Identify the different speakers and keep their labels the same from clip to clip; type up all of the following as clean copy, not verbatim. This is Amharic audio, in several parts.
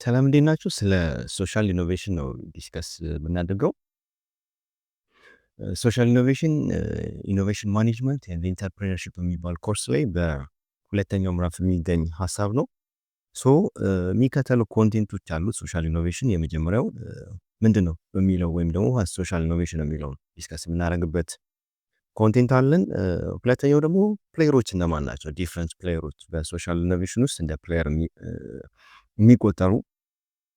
Speaker 1: ሰላም እንዴት ናችሁ? ስለ ሶሻል ኢኖቬሽን ነው ዲስከስ የምናደርገው። ሶሻል ኢኖቬሽን ኢኖቬሽን ማኔጅመንት ኤንድ ኢንተርፕረነርሺፕ የሚባል ኮርስ ላይ በሁለተኛው ምዕራፍ የሚገኝ ሀሳብ ነው። ሶ የሚከተሉ ኮንቴንቶች አሉት ሶሻል ኢኖቬሽን። የመጀመሪያው ምንድን ነው በሚለው ወይም ደግሞ ሶሻል ኢኖቬሽን የሚለው ዲስከስ የምናደርግበት ኮንቴንት አለን። ሁለተኛው ደግሞ ፕሌየሮች እነማን ናቸው? ዲፍረንት ፕሌየሮች በሶሻል ኢኖቬሽን ውስጥ እንደ ፕሌየር የሚቆጠሩ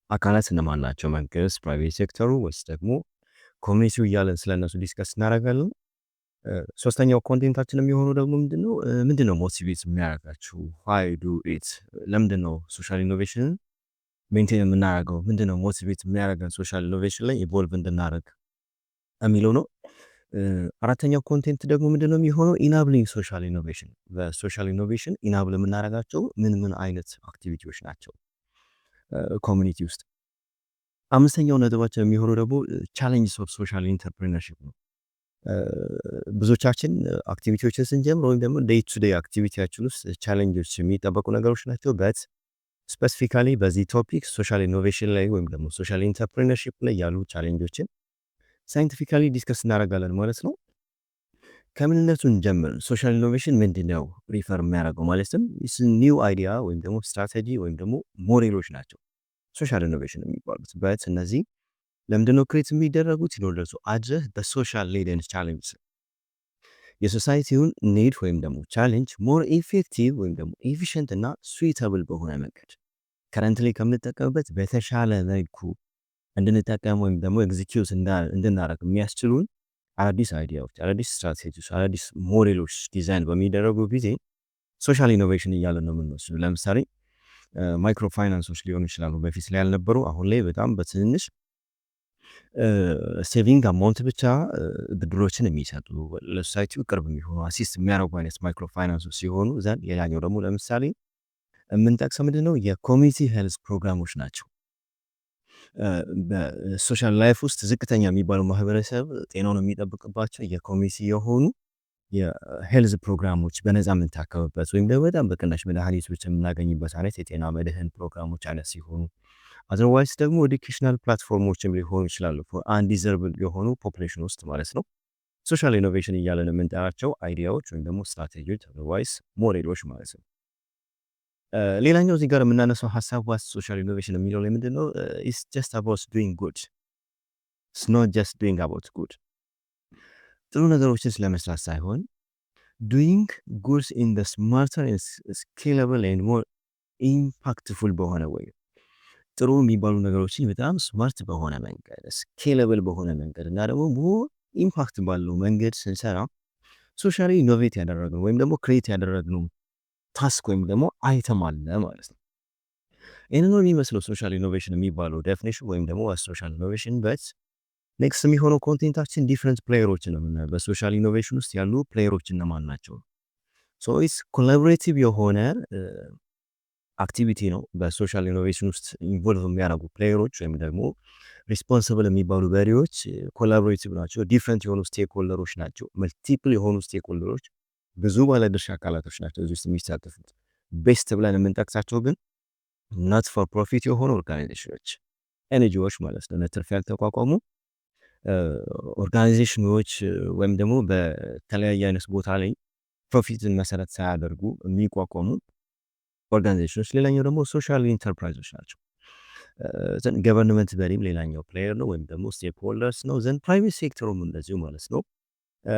Speaker 1: አካላት እነማን ናቸው? መንግስት፣ ፕራይቬት ሴክተሩ ወይስ ደግሞ ኮሚኒቲው እያለን ስለነሱ ዲስከስ እናደርጋለን። ሶስተኛው ኮንቴንታችን የሚሆነው ደግሞ ምንድነው ሞቲቬት የሚያደርጋችሁ? ዋይ ዱ ኢት? ለምንድነው ሶሻል ኢኖቬሽንን ሜንቴን የምናደርገው? ምንድነው ሞቲቬት የሚያደርገን ሶሻል ኢኖቬሽን ላይ ኢቮልቭ እንድናደርግ የሚለው ነው። አራተኛው ኮንቴንት ደግሞ ምንድነው የሚሆነው? ኢናብሊንግ ሶሻል ኢኖቬሽን። በሶሻል ኢኖቬሽን ኢናብል የምናደርጋቸው ምን አይነት አክቲቪቲዎች ናቸው ኮሚኒቲ ውስጥ። አምስተኛው ነጥባችን የሚሆነው ደግሞ ቻሌንጅስ ኦፍ ሶሻል ኢንተርፕሪነርሺፕ ነው። ብዙዎቻችን አክቲቪቲዎችን ስንጀምር ወይም ደግሞ ዴይ ቱ ዴይ አክቲቪቲያችን ውስጥ ቻሌንጆች የሚጠበቁ ነገሮች ናቸው። በት ስፔሲፊካሊ በዚህ ቶፒክ ሶሻል ኢኖቬሽን ላይ ወይም ደግሞ ሶሻል ኢንተርፕሪነርሺፕ ላይ ያሉ ቻሌንጆችን ሳይንቲፊካሊ ዲስከስ እናደርጋለን ማለት ነው። ከምንነቱን ጀምር ሶሻል ኢኖቬሽን ምንድን ነው ሪፈር የሚያደርገው? ማለትም ኒው አይዲያ ወይም ደግሞ ስትራቴጂ ወይም ደግሞ ሞዴሎች ናቸው ሶሻል ኢኖቬሽን የሚባሉት። በት እነዚህ ለምንድነው ክሬት የሚደረጉት? ኢንኦርደር ቱ አድረስ በሶሻል ኒድ ኤንድ ቻሌንጅ፣ የሶሳይቲውን ኒድ ወይም ደግሞ ቻሌንጅ ሞር ኢፌክቲቭ ወይም ደግሞ ኤፊሽንት እና ስዊተብል በሆነ መንገድ ከረንትሊ ከምንጠቀምበት በተሻለ መልኩ እንድንጠቀም ወይም ደግሞ ኤግዚኪዩት እንድናደርግ የሚያስችሉን አዳዲስ አይዲያዎች፣ አዳዲስ ስትራቴጂዎች፣ አዳዲስ ሞዴሎች ዲዛይን በሚደረጉ ጊዜ ሶሻል ኢኖቬሽን እያለን ነው የምንወስዱ። ለምሳሌ ማይክሮ ፋይናንሶች ሊሆኑ ይችላሉ። በፊት ላይ ያልነበሩ አሁን ላይ በጣም በትንንሽ ሴቪንግ አማውንት ብቻ ብድሮችን የሚሰጡ ለሶሳይቲው ቅርብ የሚሆኑ አሲስት የሚያደርጉ አይነት ማይክሮ ፋይናንሶች ሲሆኑ ዘንድ፣ ሌላኛው ደግሞ ለምሳሌ የምንጠቅሰው ምንድነው የኮሚኒቲ ሄልዝ ፕሮግራሞች ናቸው። በሶሻል ላይፍ ውስጥ ዝቅተኛ የሚባሉ ማህበረሰብ ጤናውን የሚጠብቅባቸው የኮሚኒቲ የሆኑ የሄልዝ ፕሮግራሞች በነፃ የምንታከምበት ወይም ደግሞ በጣም በቅናሽ መድኃኒቶች የምናገኝበት አይነት የጤና መድህን ፕሮግራሞች አይነት ሲሆኑ፣ አዘርዋይስ ደግሞ ኤዱኬሽናል ፕላትፎርሞችም ሊሆኑ ይችላሉ አንዲዘርቭድ የሆኑ ፖፕሌሽን ውስጥ ማለት ነው። ሶሻል ኢኖቬሽን እያለን የምንጠራቸው አይዲያዎች ወይም ደግሞ ስትራቴጂዎች፣ አዘርዋይስ ሞዴሎች ማለት ነው። ሌላኛው እዚህ ጋር የምናነሳው ሀሳብ ዋስ ሶሻል ኢኖቬሽን የሚለው ላይ ምንድነው? ኢትስ ጀስት አባውት ዱይንግ ጉድ፣ ኢትስ ኖት ጀስት ዱይንግ አባውት ጉድ። ጥሩ ነገሮችን ስለመስራት ሳይሆን ዱይንግ ጉድስ ኢን ደ ስማርተር ስኬለብል ኤንድ ሞር ኢምፓክትፉል በሆነ ወይ፣ ጥሩ የሚባሉ ነገሮችን በጣም ስማርት በሆነ መንገድ፣ ስኬለብል በሆነ መንገድ እና ደግሞ ሞር ኢምፓክት ባለው መንገድ ስንሰራ ሶሻሊ ኢኖቬት ያደረግነው ወይም ደግሞ ክሬት ያደረግነው ታስክ ወይም ደግሞ አይተም አለ ማለት ነው። ይህንን የሚመስለው ሶሻል ኢኖቬሽን የሚባለው ዴፊኒሽን ወይም ደግሞ ሶሻል ኢኖቬሽን። በት ኔክስት የሚሆነው ኮንቴንታችን ዲፍረንት ፕሌየሮችን ነው የምናየው። በሶሻል ኢኖቬሽን ውስጥ ያሉ ፕሌየሮች እነማን ናቸው? ሶ ኢትስ ኮላቦሬቲቭ የሆነ አክቲቪቲ ነው። በሶሻል ኢኖቬሽን ውስጥ ኢንቮልቭ የሚያደርጉ ፕሌየሮች ወይም ደግሞ ሪስፖንሲብል የሚባሉ በሪዎች ኮላቦሬቲቭ ናቸው። ዲፍረንት የሆኑ ስቴክሆልደሮች ናቸው። መልቲፕል የሆኑ ስቴክሆልደሮች፣ ብዙ ባለድርሻ አካላቶች ናቸው እዚህ ውስጥ የሚሳተፉት። ቤስት ብለን የምንጠቅሳቸው ግን ናት ፎር ፕሮፊት የሆኑ ኦርጋናይዜሽኖች፣ ኤንጂኦዎች ማለት ነው። ለትርፍ ያልተቋቋሙ ኦርጋናይዜሽኖች ወይም ደግሞ በተለያየ አይነት ቦታ ላይ ፕሮፊትን መሰረት ሳያደርጉ የሚቋቋሙ ኦርጋናይዜሽኖች። ሌላኛው ደግሞ ሶሻል ኢንተርፕራይዞች ናቸው። ዘን ገቨርንመንት በሪም ሌላኛው ፕሌየር ነው ወይም ደግሞ ስቴክ ሆልደርስ ነው። ዘን ፕራይቬት ሴክተሩም እንደዚሁ ማለት ነው።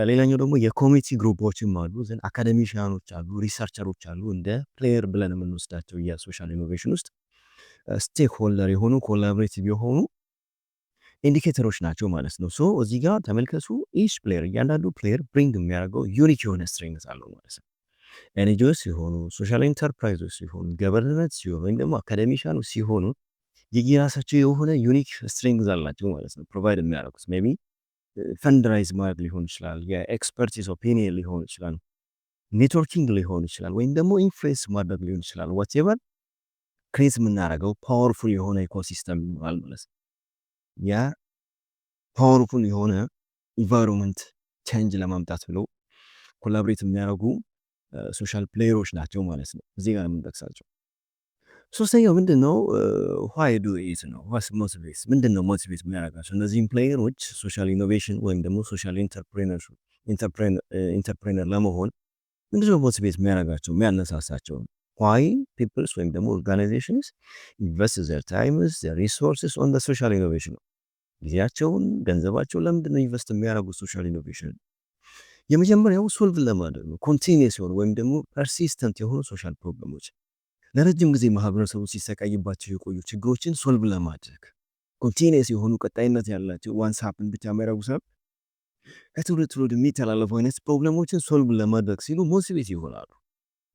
Speaker 1: ሌላኛው ደግሞ የኮሚኒቲ ግሩፖችም አሉ። ዘን አካደሚሽያኖች አሉ፣ ሪሰርቸሮች አሉ። እንደ ፕሌየር ብለን የምንወስዳቸው የሶሻል ኢኖቬሽን ውስጥ ስቴክ ሆልደር የሆኑ ኮላቦሬቲቭ የሆኑ ኢንዲኬተሮች ናቸው ማለት ነው። ሶ እዚህ ጋር ተመልከቱ፣ ኢች ፕሌየር እያንዳንዱ ፕሌየር ብሪንግ የሚያደርገው ዩኒክ የሆነ ስትሬንግዝ አለው ማለት ነው። ኤንጂኦስ ሲሆኑ፣ ሶሻል ኢንተርፕራይዞች ሲሆኑ፣ ገቨርንመንት ሲሆኑ ወይም ደግሞ አካደሚሽያኖች ሲሆኑ የየራሳቸው የሆነ ዩኒክ ስትሬንግዝ አላቸው ማለት ነው። ፕሮቫይድ የሚያደርጉት ሜቢ ፈንድራይዝ ማድረግ ሊሆን ይችላል፣ የኤክስፐርቲዝ ኦፒኒየን ሊሆን ይችላል፣ ኔትወርኪንግ ሊሆን ይችላል፣ ወይም ደግሞ ኢንፍሉዌንስ ማድረግ ሊሆን ይችላል። ዋትኤቨር ክሬት የምናደርገው ፓወርፉል የሆነ ኢኮሲስተም ይኖራል ማለት ነው። ያ ፓወርፉል የሆነ ኢንቫይሮንመንት ቼንጅ ለማምጣት ብለው ኮላቦሬት የሚያደርጉ ሶሻል ፕሌየሮች ናቸው ማለት ነው። እዚህ ጋር የምንጠቅሳቸው ሶስተኛው ምንድነው? ዋይ ዱ ኢት ነው። ዋትስ ሞቲቬትስ ምንድነው ሞቲቬት የሚያደርጋቸው እነዚህን ፕሌየሮች ሶሻል ኢኖቬሽን ወይም ደግሞ ሶሻል ኢንተርፕሬነር ለመሆን ምንድነው ሞቲቬት የሚያደርጋቸው የሚያነሳሳቸው? ዋይ ፒፕልስ ወይም ደግሞ ኦርጋናይዜሽንስ ኢንቨስት ዘር ታይምስ ዘር ሪሶርስስ ኦን ሶሻል ኢኖቬሽን ነው። ጊዜያቸውን ገንዘባቸውን ለምንድነው ኢንቨስት የሚያደርጉት ሶሻል ኢኖቬሽን? የመጀመሪያው ሶልቭ ለማድረግ ነው። ኮንቲኒየስ የሆኑ ወይም ደግሞ ፐርሲስተንት የሆኑ ሶሻል ፕሮብለሞች ለረጅም ጊዜ ማህበረሰቡ ሲሰቃይባቸው የቆዩ ችግሮችን ሶልቭ ለማድረግ ኮንቲኒየስ የሆኑ ቀጣይነት ያላቸው ዋንስ ሀፕን ብቻ የሚያደርጉ ሳይሆን ከትውልድ ትውልድ የሚተላለፉ አይነት ፕሮብለሞችን ሶልቭ ለማድረግ ሲሉ ሞቲቬት ይሆናሉ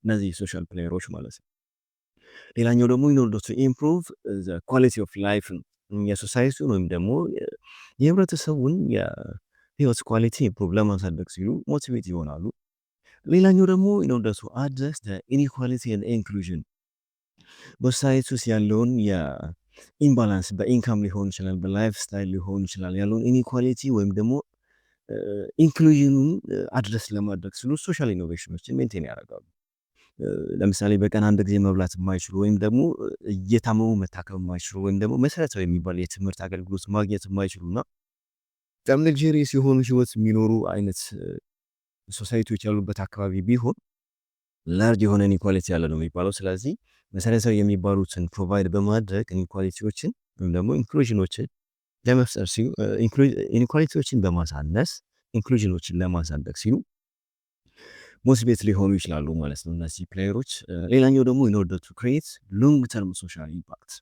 Speaker 1: እነዚህ ሶሻል ፕሌየሮች ማለት ነው። ሌላኛው ደግሞ ኢን ኦርደር ቱ ኢምፕሩቭ ዘ ኳሊቲ ኦፍ ላይፍ የሶሳይቲውን ወይም ደግሞ የህብረተሰቡን የህይወት ኳሊቲ ኢምፕሩቭ ለማሳደግ ሲሉ ሞቲቬት ይሆናሉ። ሌላኛው ደግሞ ኢን ኦርደር ቱ አድረስ ዘ ኢንኢኳሊቲ ኤንድ ኢንክሉዥን በሶሳይቲ ውስጥ ያለውን የኢምባላንስ በኢንካም ሊሆን ይችላል፣ በላይፍ ስታይል ሊሆን ይችላል ያለውን ኢንኢኳሊቲ ወይም ደግሞ ኢንክሉዥኑን አድረስ ለማድረግ ሲሉ ሶሻል ኢኖቬሽኖችን ሜንቴን ያደርጋሉ። ለምሳሌ በቀን አንድ ጊዜ መብላት የማይችሉ ወይም ደግሞ እየታመሙ መታከም የማይችሉ ወይም ደግሞ መሰረታዊ የሚባል የትምህርት አገልግሎት ማግኘት የማይችሉ እና በጣም ለግዠሪየስ የሆኑ ህይወት የሚኖሩ አይነት ሶሳይቲዎች ያሉበት አካባቢ ቢሆን ላርጅ የሆነ ኢኒኳሊቲ ያለ ነው የሚባለው። ስለዚህ መሰረታዊ የሚባሉትን ፕሮቫይድ በማድረግ ኢኒኳሊቲዎችን ወይም ደግሞ ኢንክሉዥኖችን ለመፍጠር ሲሉ ኢኒኳሊቲዎችን በማሳነስ ኢንክሉዥኖችን ለማሳደግ ሲሉ ሞቲቬት ሊሆኑ ይችላሉ ማለት ነው እነዚህ ፕሌየሮች። ሌላኛው ደግሞ ኢን ኦርደር ቱ ክሬት ሎንግ ተርም ሶሻል ኢምፓክት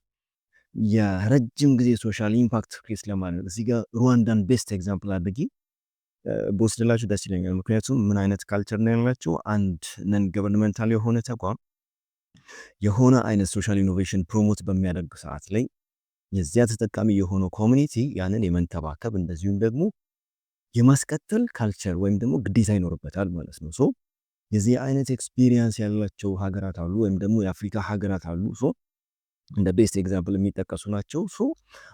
Speaker 1: የረጅም ጊዜ ሶሻል ኢምፓክት ክሬት ለማድረግ እዚህ ጋር ሩዋንዳን ቤስት ኤግዛምፕል አድርጊ በወስድላችሁ ደስ ይለኛል። ምክንያቱም ምን አይነት ካልቸር ነው ያላቸው? አንድ ነን ገቨርንመንታል የሆነ ተቋም የሆነ አይነት ሶሻል ኢኖቬሽን ፕሮሞት በሚያደርግ ሰዓት ላይ የዚያ ተጠቃሚ የሆነው ኮሚኒቲ ያንን የመንከባከብ እንደዚሁም ደግሞ የማስቀጠል ካልቸር ወይም ደግሞ ግዴታ ይኖርበታል ማለት ነው። ሶ የዚህ አይነት ኤክስፒሪየንስ ያላቸው ሀገራት አሉ ወይም ደግሞ የአፍሪካ ሀገራት አሉ። ሶ እንደ ቤስት ኤግዛምፕል የሚጠቀሱ ናቸው። ሶ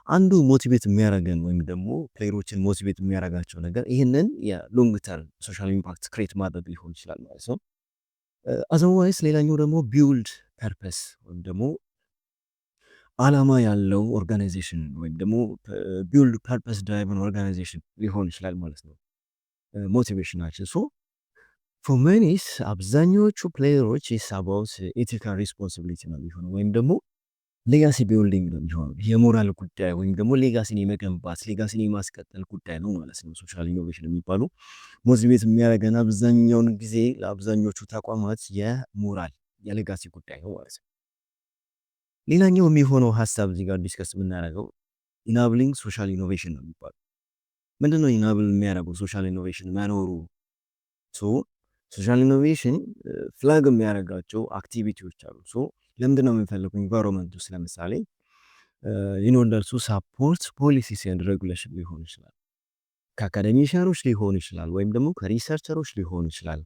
Speaker 1: አንዱ ሞቲቬት የሚያደርገን ወይም ደግሞ ፕሌየሮችን ሞቲቬት የሚያደርጋቸው ነገር ይህንን የሎንግ ተርም ሶሻል ኢምፓክት ክሬት ማድረግ ሊሆን ይችላል ማለት ነው። አዘርዋይስ ሌላኛው ደግሞ ቢውልድ ፐርፐስ ወይም ደግሞ አላማ ያለው ኦርጋናይዜሽን ወይም ደግሞ ቢውልድ ፐርፐስ ድራይቨን ኦርጋናይዜሽን ሊሆን ይችላል ማለት ነው ሞቲቬሽናችን። ሶ ፎር መኒስ አብዛኞቹ ፕሌየሮች ኢስ አባውት ኤቲካል ሪስፖንሲቢሊቲ ነው የሚሆነው ወይም ደግሞ ሌጋሲ ቢልዲንግ ነው የሚሆነው። የሞራል ጉዳይ ወይም ደግሞ ሌጋሲን የመገንባት ሌጋሲን የማስቀጠል ጉዳይ ነው ማለት ነው። ሶሻል ኢኖቬሽን የሚባሉ ሞቲቬት የሚያደርገን አብዛኛውን ጊዜ ለአብዛኞቹ ተቋማት የሞራል የሌጋሲ ጉዳይ ነው ማለት ነው። ሌላኛው የሚሆነው ሀሳብ እዚህ ጋር ዲስከስ የምናደርገው ኢናብሊንግ ሶሻል ኢኖቬሽን ነው የሚባለው። ምንድነው ኢናብል የሚያደርገው ሶሻል ኢኖቬሽን መኖሩ? ሶሻል ኢኖቬሽን ፍላግ የሚያደርጋቸው አክቲቪቲዎች አሉ። ለምንድን ነው የምንፈልገው? ኢንቫይሮንመንት ውስጥ ለምሳሌ ኢን ኦርደር ቱ ሳፖርት ፖሊሲስ ኤንድ ሬጉሌሽን ሊሆን ይችላል፣ ከአካደሚሻኖች ሊሆን ይችላል፣ ወይም ደግሞ ከሪሰርቸሮች ሊሆን ይችላል።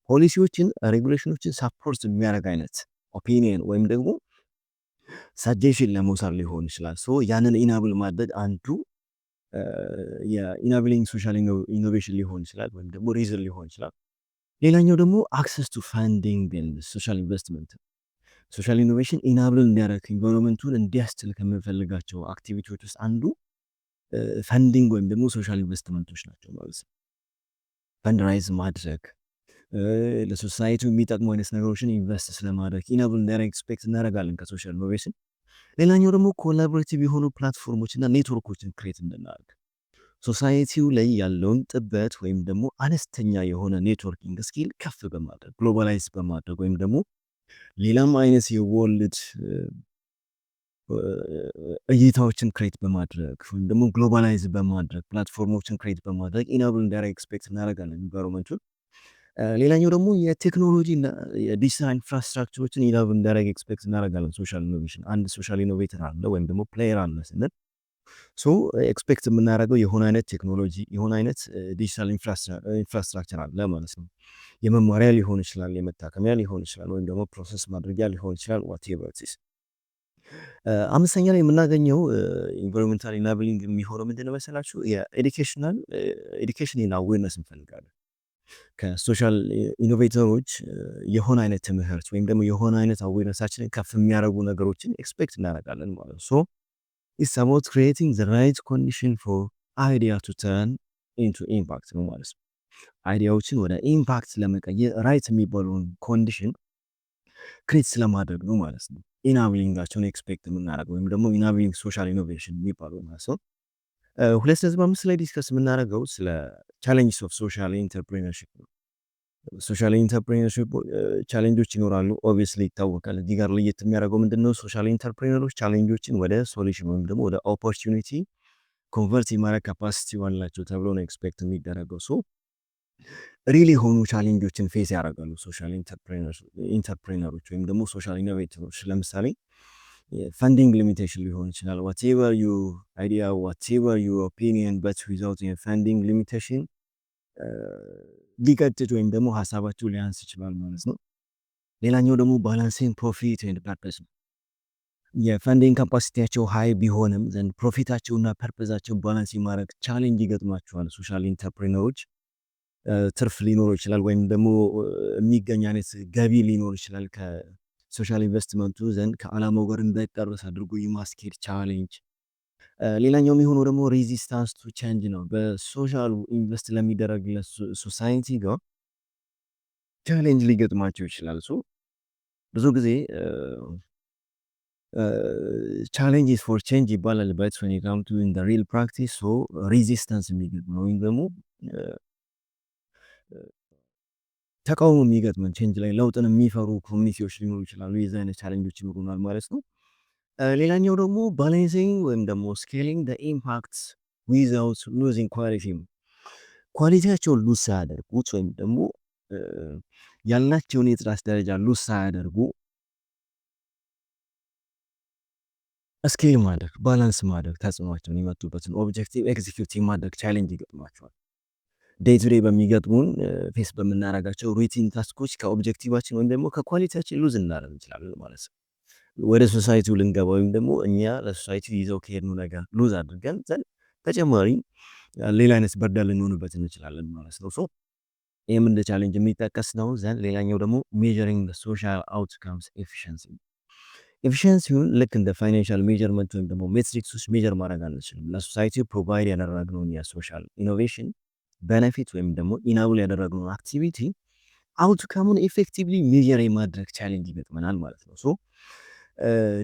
Speaker 1: ፖሊሲዎችን ሬጉሌሽኖችን ሳፖርት የሚያደርግ አይነት ኦፒኒየን ወይም ደግሞ ሳጀሽን ለመውሰድ ሊሆን ይችላል። ያንን ኢናብል ማድረግ አንዱ የኢናብሊንግ ሶሻል ኢኖቬሽን ሊሆን ይችላል ወይም ደግሞ ሪዝን ሊሆን ይችላል። ሌላኛው ደግሞ አክሰስ ቱ ፋንዲንግ ሶሻል ኢንቨስትመንት ሶሻል ኢኖቬሽን ኢናብል እንዲያደርግ ኢንቫይሮንመንቱን እንዲያስችል ከምንፈልጋቸው አክቲቪቲዎች ውስጥ አንዱ ፈንዲንግ ወይም ደግሞ ሶሻል ኢንቨስትመንቶች ናቸው ማለት ነው። ፈንድራይዝ ማድረግ ለሶሳይቲው የሚጠቅሙ አይነት ነገሮችን ኢንቨስት ስለማድረግ ኢናብል እንዲያደርግ ኤክስፔክት እናደርጋለን ከሶሻል ኢኖቬሽን። ሌላኛው ደግሞ ኮላቦሬቲቭ የሆኑ ፕላትፎርሞች እና ኔትወርኮችን ክሬት እንድናደርግ ሶሳይቲው ላይ ያለውን ጥበት ወይም ደግሞ አነስተኛ የሆነ ኔትወርኪንግ ስኪል ከፍ በማድረግ ግሎባላይዝ በማድረግ ወይም ደግሞ ሌላም አይነት የወርልድ እይታዎችን ክሬት በማድረግ ወይም ደግሞ ግሎባላይዝ በማድረግ ፕላትፎርሞችን ክሬት በማድረግ ኢናብል እንዲያደርግ ኤክስፔክት እናደርጋለን ኢንቫይሮንመንቱን። ሌላኛው ደግሞ የቴክኖሎጂ እና የዲጂታል ኢንፍራስትራክቸሮችን ኢናብል እንዲያደርግ ኤክስፔክት እናደርጋለን ሶሻል ኢኖቬሽን። አንድ ሶሻል ኢኖቬተር አለ ወይም ደግሞ ፕሌየር አለ ስንል ኤክስፔክት የምናደርገው የሆነ አይነት ቴክኖሎጂ የሆነ አይነት ዲጂታል ኢንፍራስትራክቸር አለ ማለት ነው። የመማሪያ ሊሆን ይችላል፣ የመታከሚያ ሊሆን ይችላል፣ ወይም ደግሞ ፕሮሰስ ማድረጊያ ሊሆን ይችላል። ዋትኤቨር ኢት ኢዝ። አምስተኛ ላይ የምናገኘው ኢንቫይሮንመንታል ኢናብሊንግ የሚሆነው ምንድን ነው መሰላችሁ? የኤዱኬሽን አዌርነስ እንፈልጋለን። ከሶሻል ኢኖቬተሮች የሆነ አይነት ትምህርት ወይም ደግሞ የሆነ አይነት አዌርነሳችንን ከፍ የሚያደርጉ ነገሮችን ኤክስፔክት እናደርጋለን ማለት ነው። ሶ ኢትስ አባውት ክሪኤቲንግ ዘ ራይት ኮንዲሽን ፎር አይዲያ ቱ ተርን ኢንቱ ኢምፓክት ነው ማለት ነው። አይዲያዎችን ወደ ኢምፓክት ለመቀየር ራይት የሚባለውን ኮንዲሽን ክሬት ስለማድረግ ነው ማለት ነው። ኢናብሊንጋቸውን ኤክስፔክት የምናደርገው ወይም ደግሞ ኢናብሊንግ ሶሻል ኢኖቬሽን የሚባለው ማለት ነው። 2.5 ላይ ዲስከስ የምናደርገው ስለ ቻሌንጅስ ኦፍ ሶሻል ኢንተርፕሪነርሺፕ ነው። ሶሻል ኢንተርፕሪነርሺፕ ቻሌንጆች ይኖራሉ፣ ኦብቪየስሊ ይታወቃል። እዚህ ጋር ለየት የሚያደርገው ምንድነው? ሶሻል ኢንተርፕሪነሮች ቻሌንጆችን ወደ ሶሉሽን ወይም ደግሞ ወደ ኦፖርቹኒቲ ኮንቨርት የማድረግ ካፓሲቲ አላቸው ተብሎ ነው ኤክስፔክት የሚደረገው። ሶ ሪል የሆኑ ቻሌንጆችን ፌስ ያደርጋሉ ሶሻል ኢንተርፕሪነሮች ወይም ደግሞ ሶሻል ኢኖቬተሮች። ለምሳሌ ፈንዲንግ ሊሚቴሽን ሊሆን ይችላል። ዋትኤቨር ዩ አይዲያ ዋትኤቨር ዩ ኦፒኒየን በት ዊዛውት ፈንዲንግ ሊሚቴሽን ሊቀጥጭ ወይም ደግሞ ሀሳባቸው ሊያንስ ይችላል ማለት ነው። ሌላኛው ደግሞ ባላንሲንግ ፕሮፊት ኤንድ ፐርፐስ ነው። የፈንዲንግ ካፓሲቲያቸው ሃይ ቢሆንም ዘንድ ፕሮፊታቸውና ፐርፐዛቸው ባላንስ የማድረግ ቻሌንጅ ይገጥማቸዋል ሶሻል ኢንተርፕሪነሮች። ትርፍ ሊኖር ይችላል ወይም ደግሞ የሚገኝ አይነት ገቢ ሊኖር ይችላል ከሶሻል ኢንቨስትመንቱ ዘንድ ከዓላማው ጋር እንዳይጣረስ አድርጎ የማስኬድ ቻሌንጅ። ሌላኛው የሚሆነው ደግሞ ሬዚስታንስ ቱ ቼንጅ ነው። በሶሻል ኢንቨስት ለሚደረግለት ሶሳይቲ ጋር ቻሌንጅ ሊገጥማቸው ይችላል። ሶ ብዙ ጊዜ ቻሌንጅስ ፎር ቼንጅ ይባላል በት when you come to in the real practice ሶ ሬዚስታንስ የሚገጥም ነው ወይም ደግሞ ተቃውሞ የሚገጥመን ቼንጅ ላይ ለውጥን የሚፈሩ ኮሚኒቲዎች ሊኖሩ ይችላሉ። የዚህ አይነት ቻሌንጆች ይኖሩናል ማለት ነው። ሌላኛው ደግሞ ባላንሲንግ ወይም ደግሞ ስኬሊንግ the impacts without losing quality ነው። ኳሊቲያቸውን ሉዝ ሳያደርጉት ወይም ደግሞ ያላቸውን የጥራት ደረጃ ሉዝ ሳያደርጉ ስኬል ማድረግ ባላንስ ማድረግ ተጽዕኖቸውን የመጡበትን ኦብጀክቲቭ ኤግዚኪዩት ማድረግ ቻሌንጅ ይገጥማቸዋል። ዴይ ቱ ዴይ በሚገጥሙን ፌስ በምናደርጋቸው ሩቲን ታስኮች ከኦብጀክቲቫችን ወይም ደግሞ ከኳሊቲያችን ሉዝ እናደርግ እንችላለን ማለት ነው። ወደ ሶሳይቲው ልንገባ ወይም ደግሞ እኛ ለሶሳይቲው ይዘው ከሄድነው ነገር ሉዝ አድርገን ዘንድ ተጨማሪ ሌላ አይነት በርደን ልንሆንበት እንችላለን ማለት ነው። ሶ ይህም እንደ ቻሌንጅ የሚጠቀስ ነው። ዘንድ ሌላኛው ደግሞ ሜጀሪንግ ሶሻል አውትካምስ ኤፊሽንሲ። ኤፊሽንሲውን ልክ እንደ ፋይናንሻል ሜጀርመንት ወይም ደግሞ ሜትሪክሶች ሜጀር ማድረግ አንችልም። ለሶሳይቲው ፕሮቫይድ ያደረግነውን የሶሻል ኢኖቬሽን ቤኔፊት ወይም ደግሞ ኢናብል ያደረግነውን አክቲቪቲ አውትካሙን ኤፌክቲቭሊ ሜጀር የማድረግ ቻሌንጅ ይገጥመናል ማለት ነው። ሶ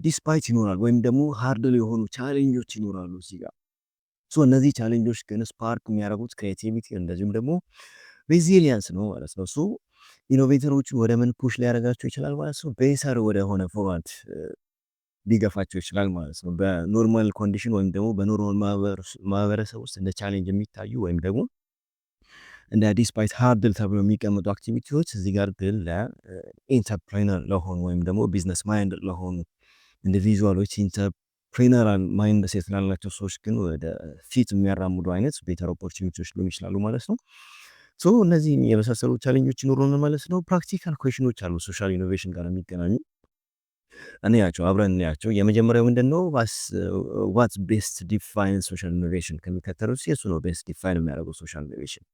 Speaker 1: ዲስፓይት ይኖራል ወይም ደግሞ ሃርድ የሆኑ ቻሌንጆች ይኖራሉ እዚህ ጋር። ሶ እነዚህ ቻሌንጆች ግን ስፓርክ የሚያደርጉት ክሬቲቪቲ እንደዚሁም ደግሞ ሬዚሊየንስ ነው ማለት ነው። ሶ ኢኖቬተሮቹ ወደ ምን ፑሽ ሊያደርጋቸው ይችላል ማለት ነው? ቤሰር ወደ ሆነ ፎርማት ሊገፋቸው ይችላል ማለት ነው። በኖርማል ኮንዲሽን ወይም ደግሞ በኖርማል ማህበረሰብ ውስጥ እንደ ቻሌንጅ የሚታዩ ወይም ደግሞ እንደ ዲስፓይት ሃርድል ተብሎ የሚቀመጡ አክቲቪቲዎች እዚህ ጋር ግን ለኢንተርፕሬነር ለሆኑ ወይም ደግሞ ቢዝነስ ማይንድ ለሆኑ ኢንዲቪዥዋሎች ኢንተርፕሬነራል ማይንድ ሴት ላላቸው ሰዎች ግን ወደ ፊት የሚያራምዱ አይነት ቤተር ኦፖርቹኒቲዎች ሊሆኑ ይችላሉ ማለት ነው። ሶ እነዚህ የመሳሰሉ ቻሌንጆች ይኖሩን ማለት ነው። ፕራክቲካል ኩዌሽኖች አሉ ሶሻል ኢኖቬሽን ጋር የሚገናኙ እንያቸው አብረን እንያቸው። የመጀመሪያው ምንድነው? ዋትስ ቤስት ዲፋይን ሶሻል ኢኖቬሽን ከሚከተሉት የሱ ነው ቤስት ዲፋይን የሚያደርገው ሶሻል ኢኖቬሽን?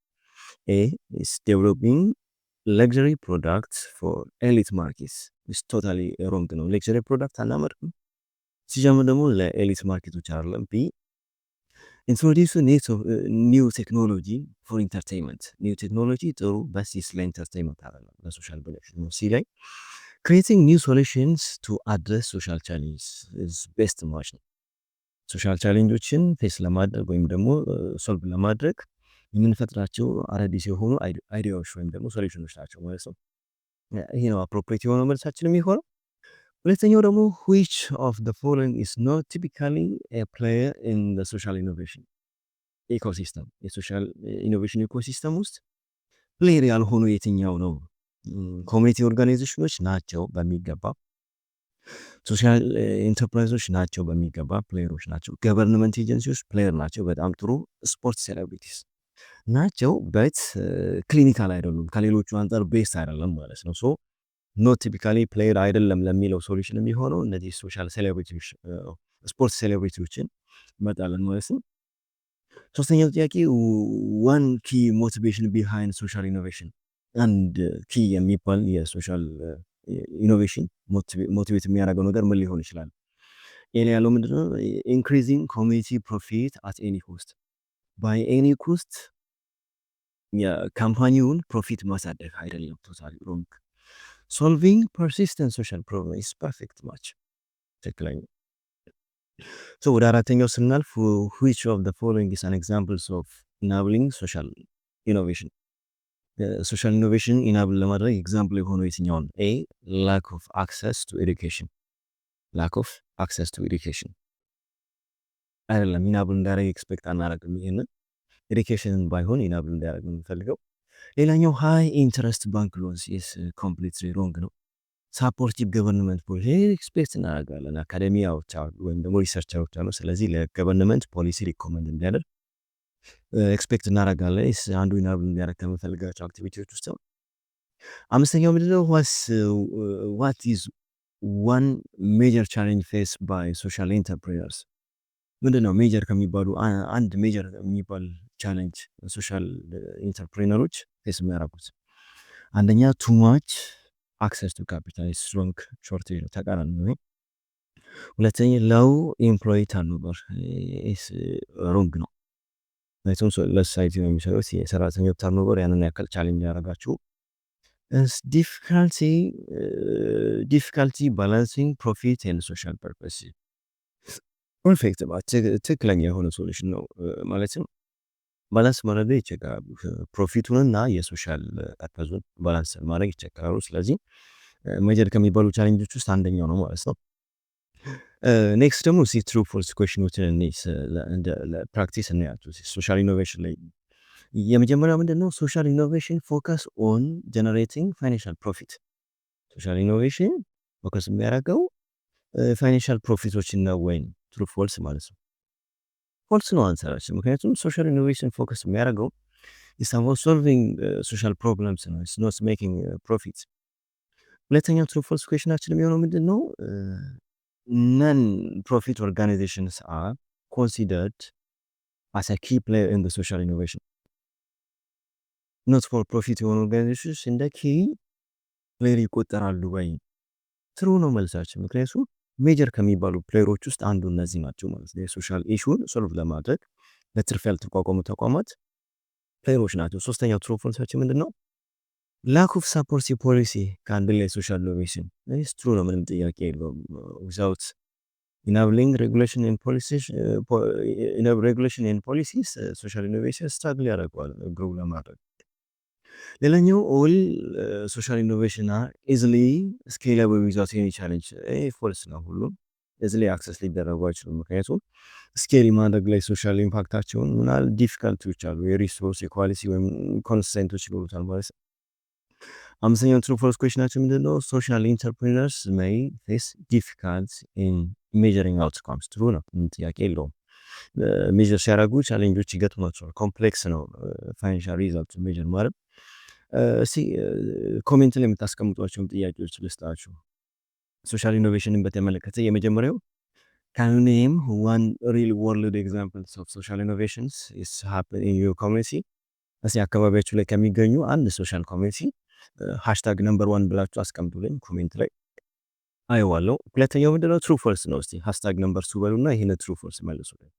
Speaker 1: ኤ ኢስ ዴቨሎፒንግ ለግዠሪ ፕሮዳክትስ ፎር ኤሊት ማርኬትስ። ኢስ ቶታሊ ሮንግ ነው። ለግዠሪ ፕሮዳክት አናመርትም። ሲጀምር ደግሞ ለኤሊት ማርኬቶች አይደለም። ቢ ኢንትሮዲውስ ኒው ቴክኖሎጂ ፎር ኢንተርቴይንመንት። ኒው ቴክኖሎጂ ጥሩ በሲስ ለኢንተርቴይንመንት አይደለም ለሶሻል ቤኔፊት ነው። ሲ ላይ ክሪኤቲንግ ኒው ሶሉሽንስ ቱ አድረስ ሶሻል ቻሌንጅስ ኢዝ ቤስት ማች ነው። ሶሻል ቻሌንጆችን ፌስ ለማድረግ ወይም ደግሞ ሶልቭ ለማድረግ የምንፈጥራቸው አዳዲስ የሆኑ አይዲያዎች ወይም ደግሞ ሶሉሽኖች ናቸው ማለት ነው። ይሄ ነው አፕሮፕሪየት የሆነው መልሳችን የሚሆነው። ሁለተኛው ደግሞ which of the following is not typically a player in the social innovation ecosystem? የሶሻል ኢኖቬሽን ኢኮሲስተም ውስጥ ፕሌየር ያልሆኑ የትኛው ነው? ኮሚኒቲ ኦርጋናይዜሽኖች ናቸው በሚገባ። ሶሻል ኢንተርፕራይዞች ናቸው በሚገባ ፕሌየሮች ናቸው። ገቨርንመንት ኤጀንሲዎች ፕሌየር ናቸው በጣም ጥሩ። ስፖርት ሴሌብሪቲስ ናቸው በት ክሊኒካል አይደሉም፣ ከሌሎቹ አንጻር ቤስት አይደለም ማለት ነው። ሶ ኖት ቲፒካሊ ፕሌየር አይደለም ለሚለው ሶሉሽን የሚሆነው እነዚህ ሶሻል ሴሌብሪቲዎች ስፖርት ሴሌብሪቲዎችን መጣለን ማለት ነው። ሶስተኛው ጥያቄ ዋን ኪ ሞቲቬሽን ቢሃይንድ ሶሻል ኢኖቬሽን፣ አንድ ኪ የሚባል የሶሻል ኢኖቬሽን ሞቲቬት የሚያደርገው ነገር ምን ሊሆን ይችላል? ይሄን ያለው ምንድነው? ኢንክሪዚንግ ኮሚኒቲ ፕሮፊት አት ኤኒ ኮስት፣ ባይ ኤኒ ኮስት የካምፓኒውን ፕሮፊት ማሳደግ አይደለም። ቶታሊ ሮንግ። ሶልቪንግ ፐርሲስተንት ሶሻል ፕሮብለም ኢዝ ፐርፌክት ማች፣ ትክክለኛ። ሶ ወደ አራተኛው ስናልፍ which of the following is an examples of enabling social innovation? ሶሻል ኢኖቬሽን ኢናብል ለማድረግ ኤግዛምፕል የሆነው የትኛውን? ኤ lack of access to education፣ lack of access to education አይደለም። ኢናብል እንዳደረግ ኤክስፔክት አናደርግም። ይሄንን ኤዱኬሽንን ባይሆን ኢናብል እንዳደረግ ነው የምፈልገው። ሌላኛው ሃይ ኢንትረስት ባንክ ሎንስ ኢስ ኮምፕሊትሊ ሮንግ ነው። ሳፖርቲቭ ገቨርንመንት ፖሊሲ ኤክስፔክት እናደርጋለን። አካዴሚያዎች አሉ ወይም ደግሞ ሪሰርቸሮች አሉ። ስለዚህ ለገቨርንመንት ፖሊሲ ሪኮመንድ እንዲያደርግ ኤክስፔክት እናደርጋለን። አንዱ ኢናብል እንዲያደርግ ከምፈልጋቸው አክቲቪቲዎች ውስጥ ነው። አምስተኛው ምንድነው? ዋት ኢዝ ዋን ሜጀር ቻሌንጅ ፌስ ባይ ሶሻል ኢንተርፕሪነርስ? ምንድነው ሜጀር ከሚባሉ አንድ ሜጀር የሚባል ቻሌንጅ ሶሻል ኢንተርፕሪነሮች ፌስ የሚያደርጉት? አንደኛ ቱ ማች አክሰስ ቱ ካፒታል፣ ስትሮንግ ሾርቴጅ ነው፣ ተቃራኒ ነው። ሁለተኛ ሎው ኤምፕሎይ ተርኖቨር ሮንግ ነው። ምክንያቱም ለሶሳይቲ ነው የሚሰሩት። የሰራተኞች ተርኖቨር ያንን ያክል ቻሌንጅ ያደረጋችሁ። ዲፊካልቲ ባላንሲንግ ፕሮፊት ኤንድ ሶሻል ፐርፐስ ፐርፌክት፣ ትክክለኛ የሆነ ሶሉሽን ነው። ማለትም ባላንስ ማድረግ ይቸገራሉ። ፕሮፊቱንና የሶሻል ፐርፐዙን ባላንስ ማድረግ ይቸገራሉ። ስለዚህ ሜጀር ከሚባሉ ቻሌንጆች ውስጥ አንደኛው ነው ማለት ነው። ኔክስት ደግሞ ትሩ ፎልስ ኩዌሽኖችን ፕራክቲስ እናያቸው ሶሻል ኢኖቬሽን ላይ። የመጀመሪያው ምንድነው? ሶሻል ኢኖቬሽን ፎከስ ኦን ጀነሬቲንግ ፋይናንሻል ፕሮፊት። ሶሻል ኢኖቬሽን ፎከስ የሚያደርገው ፋይናንሻል ፕሮፊቶችን ነው ወይም ትሩ ፎልስ ማለት ነው? ፎልስ ነው አንሰራችን። ምክንያቱም ሶሻል ኢኖቬሽን ፎከስ የሚያደርገው ኢስ አባውት ሶልቪንግ ሶሻል ፕሮብለምስ ነው፣ ኢትስ ኖት ሜኪንግ ፕሮፊት። ሁለተኛው ትሩ ፎልስ ኩዌሽናችን የሚሆነው ምንድነው? ነን ፕሮፊት ኦርጋናይዜሽንስ አር ኮንሲደርድ አስ አ ኪ ፕሌየር ኢን ሶሻል ኢኖቬሽን። ኖት ፎር ፕሮፊት የሆኑ ኦርጋናይዜሽንስ እንደ ኪ ፕሌየር ይቆጠራሉ ወይ? ትሩ ነው መልሳችን። ምክንያቱም ሜጀር ከሚባሉ ፕሌየሮች ውስጥ አንዱ እነዚህ ናቸው ማለት ነው። የሶሻል ኢሹን ሶልቭ ለማድረግ ለትርፍ ያልተቋቋሙ ተቋማት ፕሌየሮች ናቸው። ሶስተኛው ትሩ ፎልሳችን ምንድነው? ላክ ኦፍ ሳፖርቲቭ ፖሊሲ ከአንድ ላይ ሶሻል ኢኖቬሽን ትሩ ነው፣ ምንም ጥያቄ የለውም። ዊዛውት ኢናብሊንግ ሬጉሌሽን ኤንድ ፖሊሲስ ሶሻል ኢኖቬሽን ስትራግል ያደርገዋል ግሩ ለማድረግ። ሌላኛው ኦል ሶሻል ኢኖቬሽን አር ኢዝሊ ስኬለብል ዊዛውት ኤኒ ቻሌንጅ ፎልስ ነው። ሁሉም ኢዝሊ አክሰስ ሊደረጉ አይችሉም። ምክንያቱም ስኬል ማድረግ ላይ ሶሻል ኢምፓክታቸውን ምናል ዲፊካልቲዎች አሉ። የሪሶርስ የኳሊቲ ወይም ኮንስተንቶች ይኖሩታል ማለት ነው። አምስተኛው ትሩ ፎልስ ኩዌሽናችን ምንድነው? ሶሻል ኢንተርፕሪነርስ ሜይ ፌስ ዲፊካልት ኢን ሜዠሪንግ አውትካምስ። ትሩ ነው፣ ጥያቄ የለውም። ሜዠር ሲያደርጉ ቻሌንጆች ይገጥሟቸዋል። ኮምፕሌክስ ነው ፋይናንሻል ሪዛልት ሜዠር ማለት። እስቲ ኮሜንት ላይ የምታስቀምጧቸውን ጥያቄዎች ልስጣችሁ። ሶሻል ኢኖቬሽንን በተመለከተ የመጀመሪያው ካን ዩ ኔም ዋን ሪል ወርልድ ኤግዛምፕልስ ኦፍ ሶሻል ኢኖቬሽንስ ኢስ ሃፕን ኢን ዩር ኮሚኒቲ? እስቲ አካባቢያችሁ ላይ ከሚገኙ አንድ ሶሻል ኮሚኒቲ ሃሽታግ ነምበር 1 ብላችሁ አስቀምጡልኝ ኮሜንት ላይ አየዋለሁ። ሁለተኛው ምንድነው? ትሩ ፎልስ ነው። እስቲ ሃሽታግ ነምበር 2 በሉና ይሄን ትሩ ፎልስ መልሱልኝ።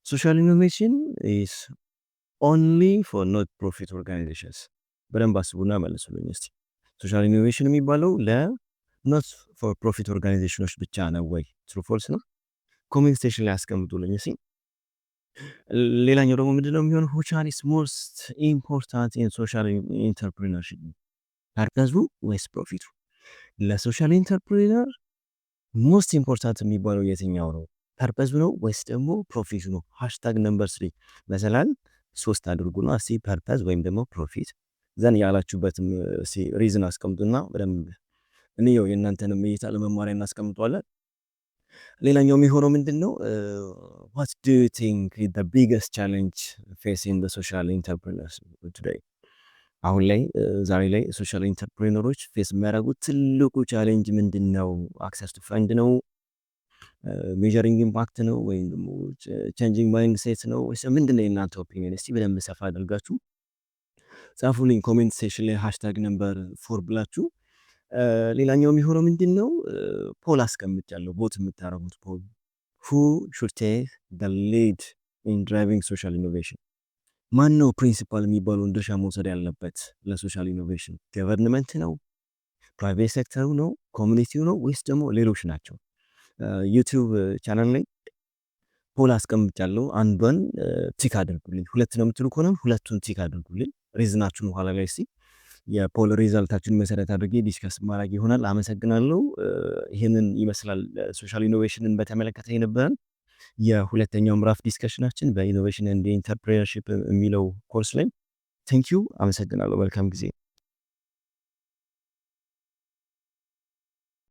Speaker 1: ሶሻል ኢኖቬሽን ኢስ ኦንሊ ፎር ኖት ፕሮፊት ኦርጋናይዜሽንስ። በደንብ አስቡና መልሱልኝ እስቲ። ሶሻል ኢኖቬሽን የሚባለው ለኖት ፎር ፕሮፊት ኦርጋናይዜሽኖች ብቻ ነው ወይ? ትሩ ፎልስ ነው። ኮሜንት ሴክሽን ላይ አስቀምጡልኝ እስቲ። ሌላኛው ደግሞ ምንድነው የሚሆነው? which one is most important in social entrepreneurship? ፐርፐዙ ወይስ ፕሮፊቱ? ለሶሻል ኢንተርፕሪነር ሞስት ኢምፖርታንት የሚባለው የትኛው ነው? ፐርፐዙ ነው ወይስ ደግሞ ፕሮፊቱ ነው? ሃሽታግ ነምበር 3 መሰላል 3 አድርጉና እስቲ ፐርፐዝ ወይም ደግሞ ፕሮፊት ዘን ያላችሁበትም እስቲ ሪዝን አስቀምጡና በደንብ እንየው። የእናንተንም እይታ ለመማሪያ እናስቀምጧለን። ሌላኛው የሚሆነው ምንድነው? what do you think is the biggest challenge facing the social entrepreneurs today? አሁን ላይ ዛሬ ላይ ሶሻል ኢንተርፕሪነሮች ፌስ የሚያደርጉት ትልቁ ቻሌንጅ ምንድነው? አክሰስ ቱ ፈንድ ነው? ሜዠሪንግ ኢምፓክት ነው ወይም ደግሞ ቼንጂንግ ማይንድ ሴት ነው ወይስ ምንድነው የእናንተ ኦፒኒየን? እስቲ በደንብ ሰፋ አድርጋችሁ ጻፉልኝ ኮሜንት ሴክሽን ላይ ሃሽታግ ነምበር 4 ብላችሁ። ሌላኛው የሚሆነው ምንድን ነው ፖል አስቀምጫለሁ፣ ቦት የምታረጉት ፖል who should take the lead in driving social innovation? ማን ነው ፕሪንሲፓል የሚባለውን ድርሻ መውሰድ ያለበት ለሶሻል ኢኖቬሽን? ገቨርንመንት ነው? ፕራይቬት ሴክተሩ ነው? ኮሚኒቲው ነው? ወይስ ደግሞ ሌሎች ናቸው? ዩቲዩብ ቻናል ላይ ፖል አስቀምጫለሁ። አንዷን ቲክ አድርጉልኝ። ሁለት ነው የምትሉ ከሆነ ሁለቱን ቲክ አድርጉልኝ። ሪዝናችሁን ኋላ ላይ እስቲ የፖል ሪዛልታችሁን መሰረት አድርጌ ዲስከስ ማድረግ ይሆናል። አመሰግናለሁ። ይህንን ይመስላል ሶሻል ኢኖቬሽንን በተመለከተ የነበረን የሁለተኛው ምዕራፍ ዲስከሽናችን በኢኖቬሽን ኤንድ ኢንተርፕሬነርሺፕ የሚለው ኮርስ ላይ። ቴንኪዩ። አመሰግናለሁ። መልካም ጊዜ